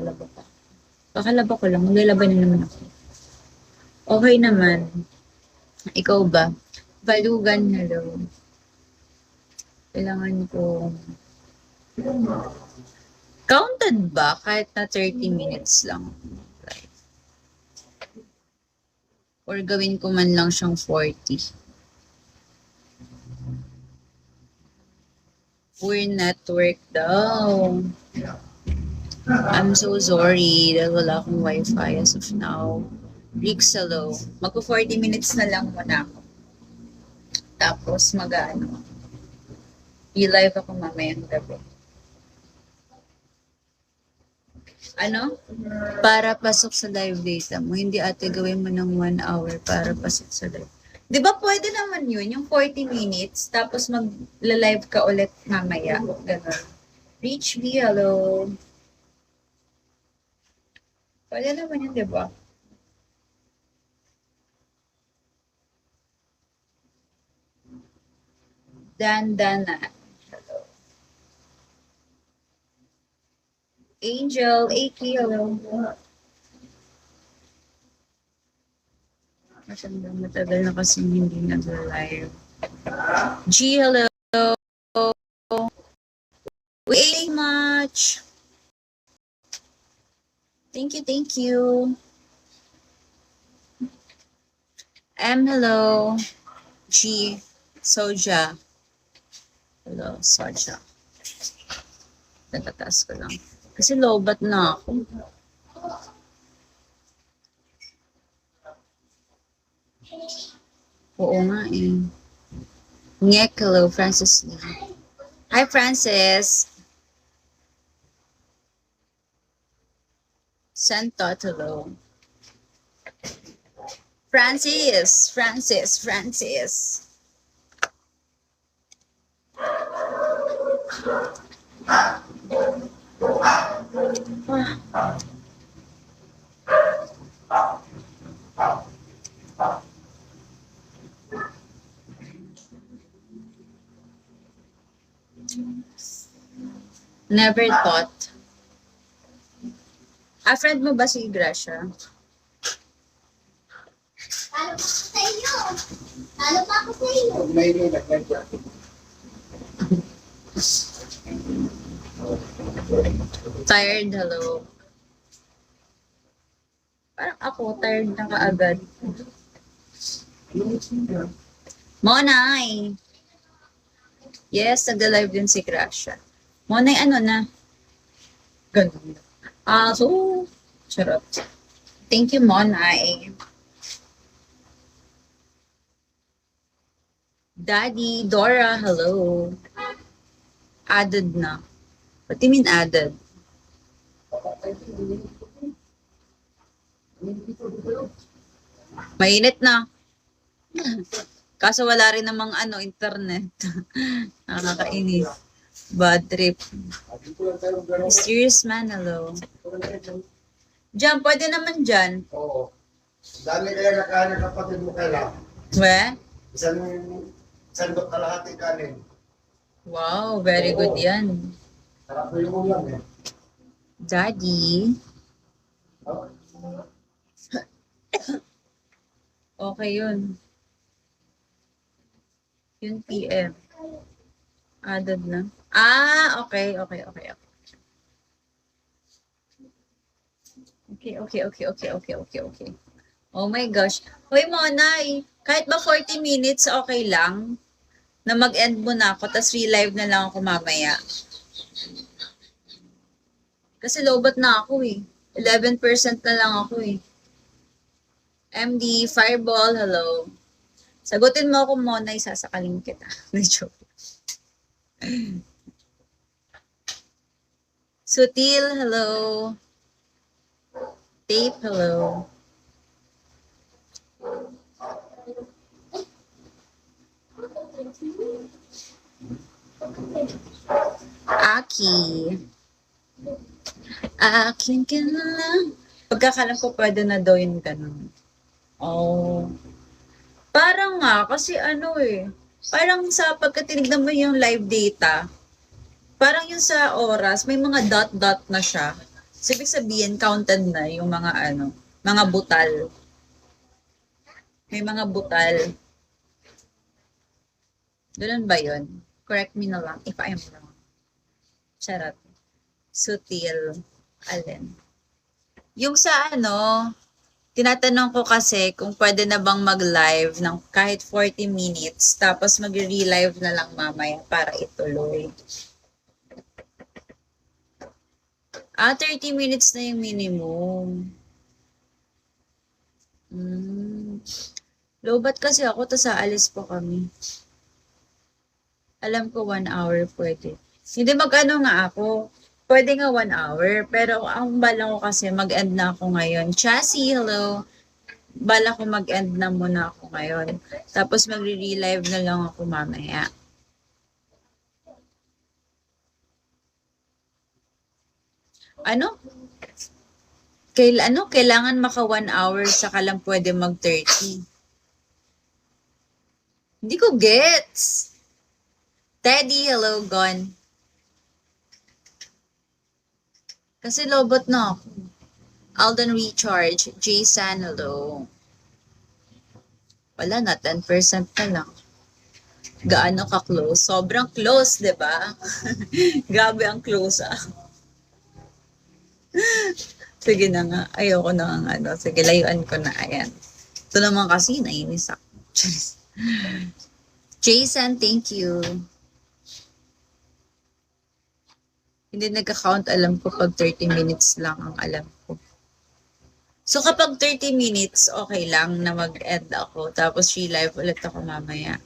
lalaba pa. Kakalaba ko lang, maglalaba na naman ako. Okay naman. Ikaw ba? Balugan, hello. Kailangan ko... Counted ba? Kahit na 30 minutes lang. Or gawin ko man lang siyang 40. Poor network daw. I'm so sorry dahil wala akong wifi as of now. Rix, hello. Magpo 40 minutes na lang muna ako. Tapos i-live ako mamayang gabi. Ano? Para pasok sa live data mo. Hindi ate gawin mo ng 1 hour para pasok sa live. Di ba pwede naman yun? Yung 40 minutes, tapos mag-live ka ulit mamaya. Ganun. Reach me, hello. Pwede naman yun, di ba? Dandana. Hello. Angel, AK, hello. Matagal na kasi hindi nag-live. G, hello. Waiting much. Thank you, thank you. M, hello. G, Soja. Hello, Soja. Natataas ko lang. Kasi lobat na ako. Oo nga eh. Ngek, hello, Francis Lee. Hi, Francis. Santot, hello. Francis. Never thought. Friend mo ba si Gracia? Talo pa ako sa inyo. Talo pa ako sa inyo. Tired, hello. Parang ako, tired na kaagad. Monay! Yes, nagda-live din si Gracia. Monay, ano na? Ganun. So, charot. Thank you, Monay. Daddy, Dora, hello. Added na. What do you mean added? Mainit na. Kaso wala rin namang internet. Nakakainis. Bad trip. Mysterious man, hello. Diyan, pwede naman dyan. Oo. Dami kaya nakain ng kapatid mo kailan. We? Isang kalahati kanin. Wow, very good yan. Sarap yung ulam eh. Daddy. Okay yun. Yun PM. Added na. Okay. Okay. Oh my gosh. Hoy, Monay. Kahit ba 40 minutes, okay lang? Na mag-end mo na ako, tas relive na lang ako mamaya. Kasi lowbat na ako eh. 11% na lang ako eh. MD, Fireball, hello. Sagutin mo ako, Monay, sasakalin kita. Joke. Sutil, hello. Tape, hello. Aki. Akin ka na lang. Pagkakalam ko pwede na daw yung ganun. Oh. Parang nga, kasi parang sa pagkatinignan mo yung live data, parang yung sa oras, may mga dot-dot na siya. So, ibig sabihin, counted na yung mga mga butal. May mga butal. Ganun ba yun? Correct me na lang if I'm wrong. Charot. Sutil. Alin. Yung sa tinatanong ko kasi kung pwede na bang mag-live ng kahit 40 minutes tapos mag-relive na lang mamaya para ituloy. 30 minutes na yung minimum. Lobat kasi ako, tas aalis po kami. Alam ko 1 hour pwede. Hindi mag-ano nga ako. Pwede nga 1 hour. Pero ang bala ko kasi mag-end na ako ngayon. Chassis, hello. Bala ko mag-end na muna ako ngayon. Tapos magre-relive na lang ako mamaya. Kailangan maka 1 hour saka lang pwede mag 30. Hindi ko gets. Teddy, hello, gone. Kasi lobot na ako. Alden Recharge, Jason, hello. Wala na, 10% na lang. Gaano ka close? Sobrang close, di ba? Grabe ang close Sige na nga. Ayoko na nga Sige, layuan ko na. Ayan. Ito naman kasi, nainis ako. Jason, thank you. Hindi nagka-count, alam ko pag 30 minutes lang ang alam ko. So kapag 30 minutes, okay lang na mag-end ako. Tapos re-live ulit ako mamaya.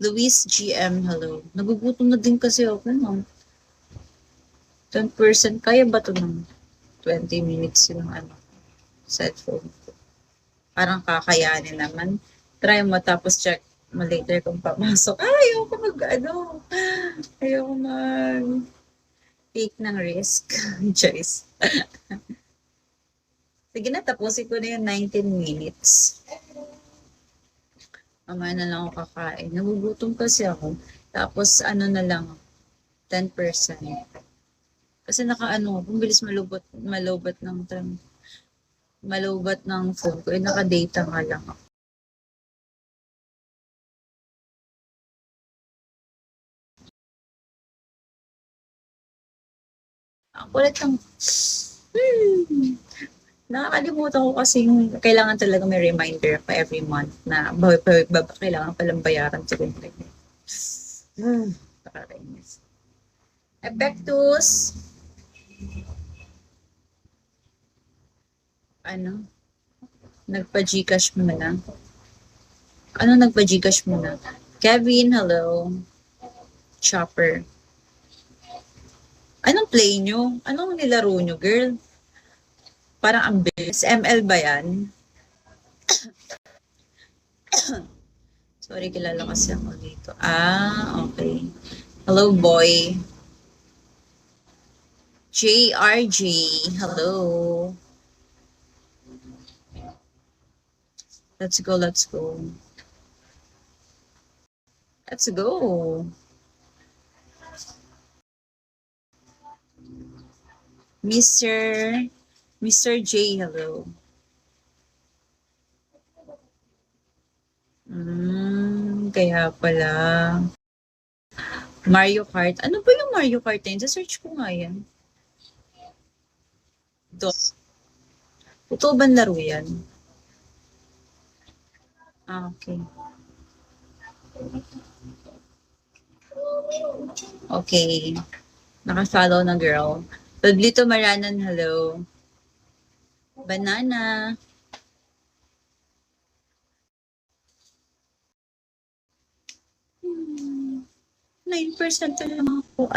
Luis GM, hello. Nagugutom na din kasi ako, no? 10%, kaya ba ito ng 20 minutes yung cellphone ko? Parang kakayanin naman. Try mo tapos check mo later kung papasok. Ayoko ayoko take ng risk. Choice. Sige na, tapusin ko na yung 19 minutes. Mamaya na lang ako kakain. Nagugutom kasi ako. Tapos na lang, 10%. Kasi kung bilis malobot ng phone ko. Naka-data nga lang ako. Ang kulit ng... Nakakalimutan ko kasi kailangan talaga may reminder pa every month na kailangan palang bayaran sa ganyan. Nakakainis. Epectus. Nagpa-Gcash mo na. Nagpa-Gcash mo na? Kevin, hello. Chopper. Anong play nyo? Anong nilaro nyo, girl? Parang ang bilis. ML ba yan? Sorry, kilala kasi ako dito. Okay. Hello, boy. JRG, hello. Let's go. Let's go. Mr. J, hello. Kaya pala. Mario Kart. Ano ba yung Mario Kart na yun? Search ko nga yan. Totoo ba laro yan? Okay. Okay. Naka-follow na, girl. Pablito Maranan, hello. Banana. 9% na lang ako.